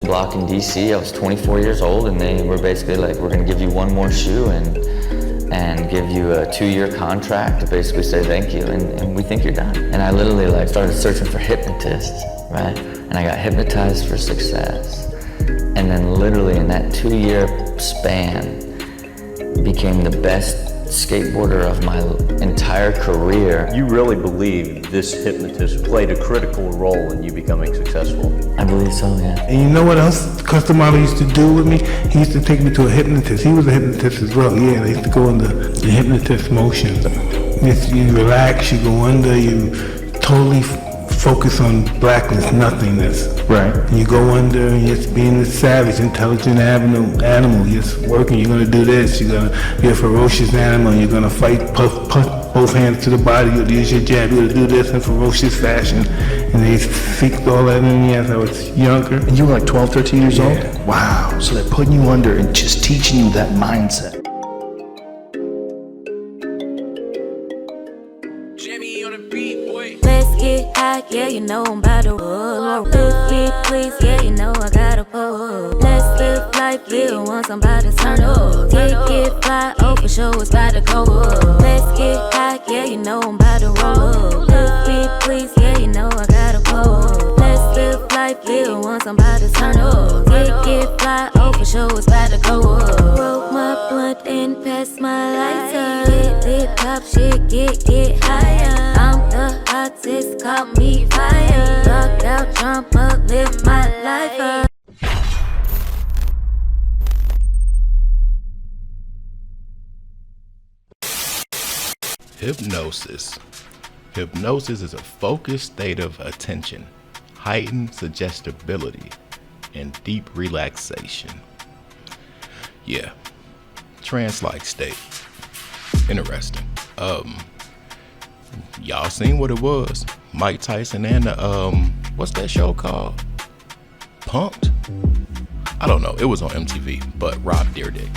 block in DC. I was 24 years old, and they were basically like, we're gonna give you one more shoe and give you a 2-year contract to basically say thank you, and we think you're done. And I literally like started searching for hypnotists, right? And I got hypnotized for success. And then literally in that 2-year span, became the best skateboarder of my entire career. You really believe this hypnotist played a critical role in you becoming successful? I believe so, yeah. And you know what else Custom Model used to do with me? He used to take me to a hypnotist. He was a hypnotist as well. Yeah, they used to go in the hypnotist motions. You relax, you go under, you totally focus on blackness, nothingness. Right. And you go under and you're just being a savage, intelligent animal. You're just working, you're gonna do this, you're gonna be a ferocious animal, you're gonna fight, puff both hands to the body, you'll use your jab, you're gonna do this in ferocious fashion. And they seeked all that in me as I was younger. And you were like 12, 13 years old? Yeah. Wow, so they're putting you under and just teaching you that mindset. Let's get high, yeah, you know I'm about to roll. Let's get please, yeah, you know I gotta pull. Let's live life, yeah, once I'm about to turn up. Get fly, oh for sure it's about to go up. Let's get high, yeah, you know I'm about to roll. Let's get please, yeah, you know I gotta pull. Let's live life, yeah, once I'm about to turn up. Get fly, oh for sure it's about to go up. Roll my blunt and pass my lighter. Get lit, pop shit, get higher. I'm the hottest, call me fire. Rock out, jump up, live my life up. Hypnosis. Hypnosis is a focused state of attention, heightened suggestibility, and deep relaxation. Yeah, trance-like state. Interesting. Y'all seen what it was? Mike Tyson and what's that show called? Punk'd? I don't know. It was on MTV, but Rob Dyrdek.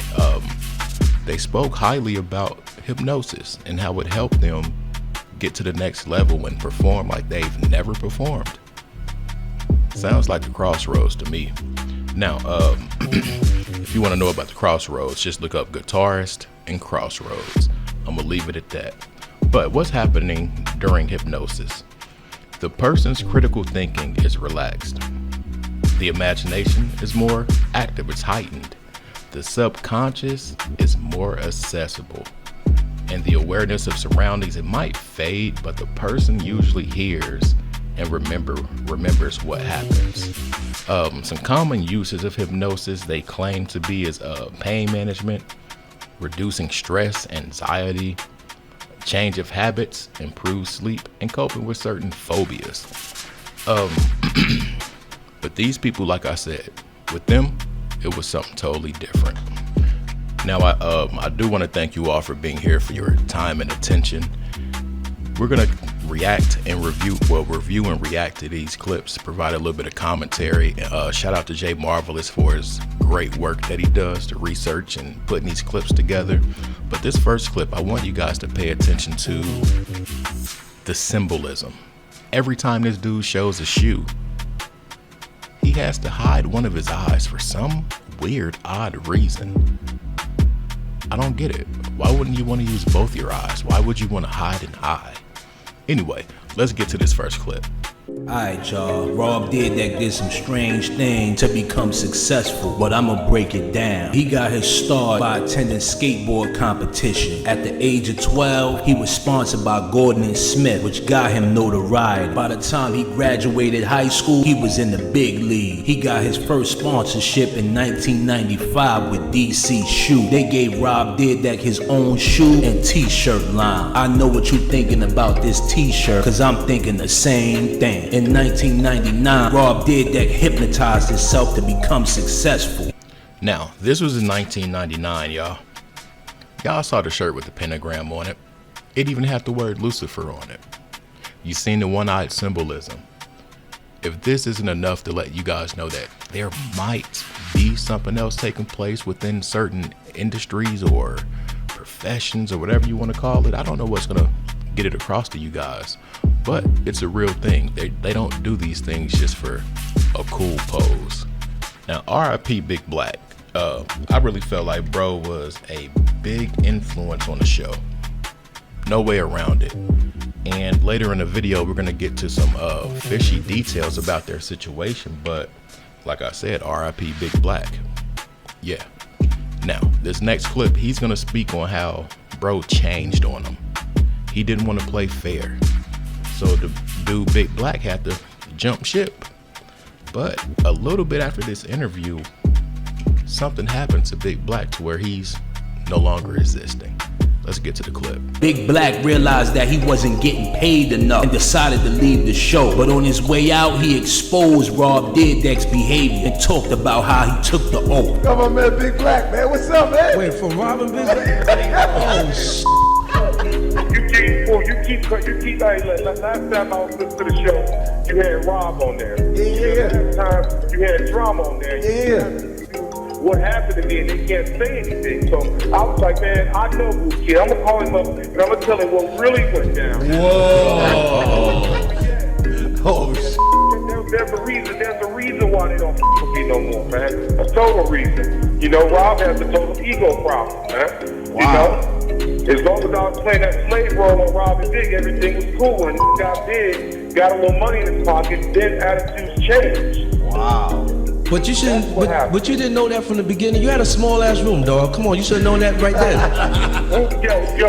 They spoke highly about hypnosis and how it helped them get to the next level and perform like they've never performed. Sounds like the Crossroads to me. Now, if you want to know about the Crossroads, just look up guitarist and Crossroads. I'm gonna leave it at that. But what's happening during hypnosis? The person's critical thinking is relaxed. The imagination is more active, it's heightened. The subconscious is more accessible. And the awareness of surroundings, it might fade, but the person usually hears and remembers what happens. Some common uses of hypnosis they claim to be is pain management, reducing stress, anxiety, change of habits, improved sleep, and coping with certain phobias. But these people, like I said, with them, it was something totally different. Now, I do want to thank you all for being here, for your time and attention. We're gonna react and review and react to these clips, provide a little bit of commentary. Shout out to Jay Marvelous for his great work that he does to research and putting these clips together. But this first clip, I want you guys to pay attention to the symbolism. Every time this dude shows a shoe, he has to hide one of his eyes for some weird, odd reason. I don't get it. Why wouldn't you want to use both your eyes? Why would you want to hide an eye? Anyway, let's get to this first clip. Alright y'all, Rob Dyrdek did some strange things to become successful, but I'ma break it down. He got his start by attending skateboard competition. At the age of 12, he was sponsored by Gordon and Smith, which got him notoriety. By the time he graduated high school, he was in the big league. He got his first sponsorship in 1995 with DC Shoe. They gave Rob Dyrdek his own shoe and t-shirt line. I know what you thinking about this t-shirt, cause I'm thinking the same thing. In 1999, Rob Dyrdek hypnotized himself to become successful. Now, this was in 1999, y'all. Y'all saw the shirt with the pentagram on it. It even had the word Lucifer on it. You seen the one-eyed symbolism. If this isn't enough to let you guys know that there might be something else taking place within certain industries or professions or whatever you want to call it, I don't know what's gonna get it across to you guys, but it's a real thing. They don't do these things just for a cool pose. Now, R.I.P. Big Black. I really felt like bro was a big influence on the show. No way around it. And later in the video, we're gonna get to some fishy details about their situation. But like I said, R.I.P. Big Black. Yeah. Now, this next clip, he's gonna speak on how bro changed on him. He didn't want to play fair. So the dude Big Black had to jump ship. But a little bit after this interview, something happened to Big Black to where he's no longer existing. Let's get to the clip. Big Black realized that he wasn't getting paid enough and decided to leave the show. But on his way out, he exposed Rob Dyrdek's behavior and talked about how he took the oath. Come on, man, Big Black, man. What's up, man? Wait, for robbing business? Last time I was listening to the show, you had Rob on there. Yeah. Last time you had Drama on there. Yeah. What happened to me, and they can't say anything. So I was like, man, I know Boo Kid. I'm gonna call him up and I'm gonna tell him what really went down. Whoa. Oh shit. There's a reason why they don't with me no more, man. A total reason. You know, Rob has a total ego problem, man. Wow. You know? As long as I was playing that slave role on Rob and Dig, everything was cool. When he got big, got a little money in his pocket, then attitudes changed. Wow. But you shouldn't. But you didn't know that from the beginning. You had a small ass room, dog. Come on, you should have known that right there. Yo,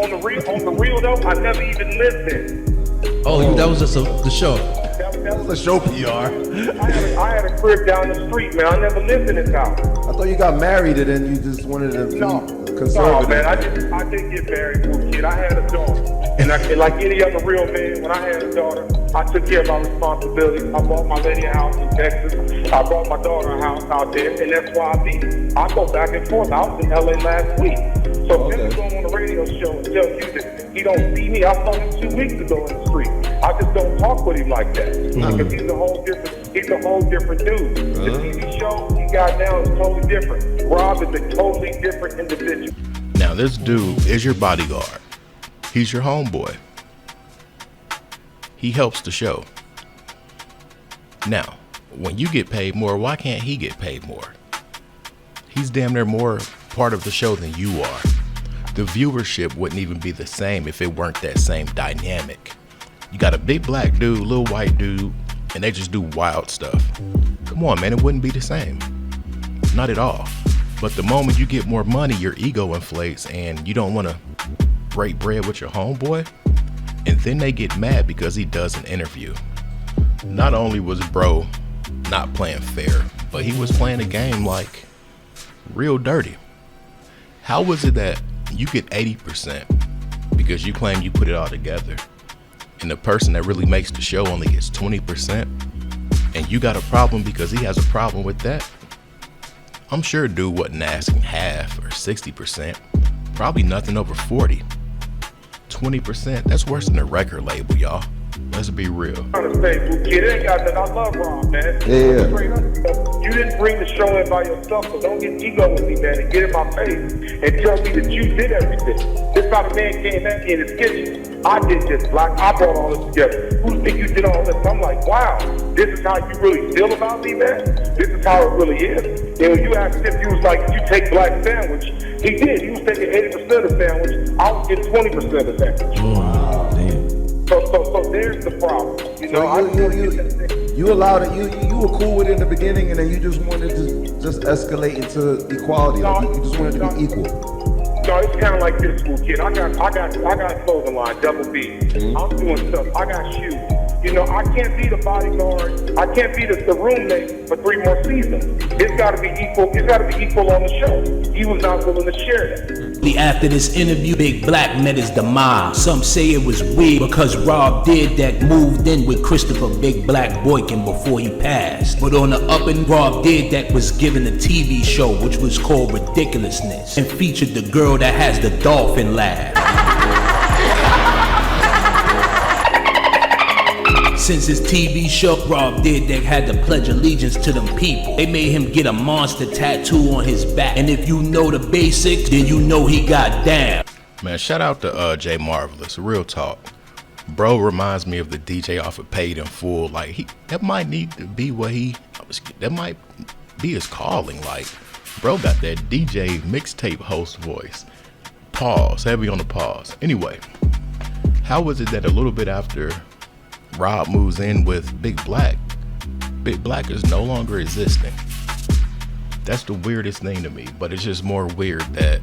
on the real though, I never even lived there. Oh, that was just the show. That was a show PR. I had a crib down the street, man. I never lived in this house. I thought you got married and then you just wanted to be conservative. No, man, I didn't get married to a kid. I had a daughter. And like any other real man, when I had a daughter, I took care of my responsibilities. I bought my lady a house in Texas. I bought my daughter a house out there, and that's why I go back and forth. I was in LA last week. So if he's going on a radio show and tell you that he don't see me, I saw him 2 weeks ago in the street. I just don't talk with him like that. Because he's a whole different dude. The TV show he got now is totally different. Rob is a totally different individual. Now this dude is your bodyguard. He's your homeboy. He helps the show. Now, when you get paid more, why can't he get paid more? He's damn near more part of the show than you are. The viewership wouldn't even be the same if it weren't that same dynamic. You got a big black dude, little white dude, and they just do wild stuff. Come on, man, it wouldn't be the same. Not at all. But the moment you get more money, your ego inflates and you don't want to break bread with your homeboy. And then they get mad because he does an interview. Not only was bro not playing fair, but he was playing a game like real dirty. How was it that you get 80% because you claim you put it all together, and the person that really makes the show only gets 20%, and you got a problem because he has a problem with that? I'm sure dude wasn't asking half or 60%, probably nothing over 40. 20%, that's worse than a record label, y'all. Let's be real. I'm trying to say, Boo Kid, it ain't got that. I love Rob, man. Yeah. You didn't bring the show in by yourself, so don't get ego with me, man, and get in my face and tell me that you did everything. This how the man came back in his kitchen. I did this, Black. I brought all this together. Who think you did all this? I'm like, wow, this is how you really feel about me, man? This is how it really is. And when you asked if he was like, you take Black sandwich, he did. He was taking 80% of the sandwich. I was getting 20% of the sandwich. Oh, damn. So there's the problem. You know, you allowed it. You were cool with it in the beginning, and then you just wanted to just escalate into equality. You just wanted to be equal. No, it's kind of like this, School Kid. I got a clothing line, Double B. I'm doing stuff. I got shoes. You know, I can't be the bodyguard. I can't be the roommate for 3 more seasons. It's got to be equal. It's got to be equal on the show. He was not willing to share that. After this interview, Big Black met his demise. Some say it was weird because Rob Dyrdek moved in with Christopher Big Black Boykin before he passed. But on the up and Rob Dyrdek was given a TV show which was called Ridiculousness and featured the girl that has the dolphin laugh. Since his TV show, Rob Dyrdek had to pledge allegiance to them people. They made him get a monster tattoo on his back. And if you know the basics, then you know he got down. Man, shout out to Jay Marvelous, real talk. Bro reminds me of the DJ off of Paid in Full. Like, that might need to be what he that might be his calling. Like, bro got that DJ mixtape host voice. Pause, heavy on the pause. Anyway, how was it that a little bit after Rob moves in with Big Black is no longer existing? That's the weirdest thing to me, but it's just more weird that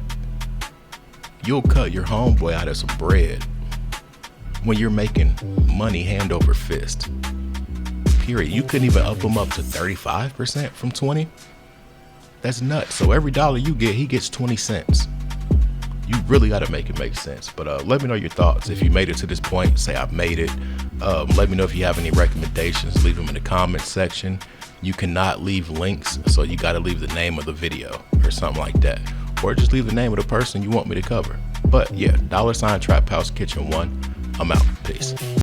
you'll cut your homeboy out of some bread when you're making money hand over fist. Period. You couldn't even up him up to 35% from 20? That's nuts. So every dollar you get, he gets 20 cents. You really got to make it make sense. But let me know your thoughts. If you made it to this point, say I've made it. Let me know if you have any recommendations. Leave them in the comments section. You cannot leave links, so you got to leave the name of the video or something like that. Or just leave the name of the person you want me to cover. But yeah, $Trap House Kitchen 1. I'm out. Peace.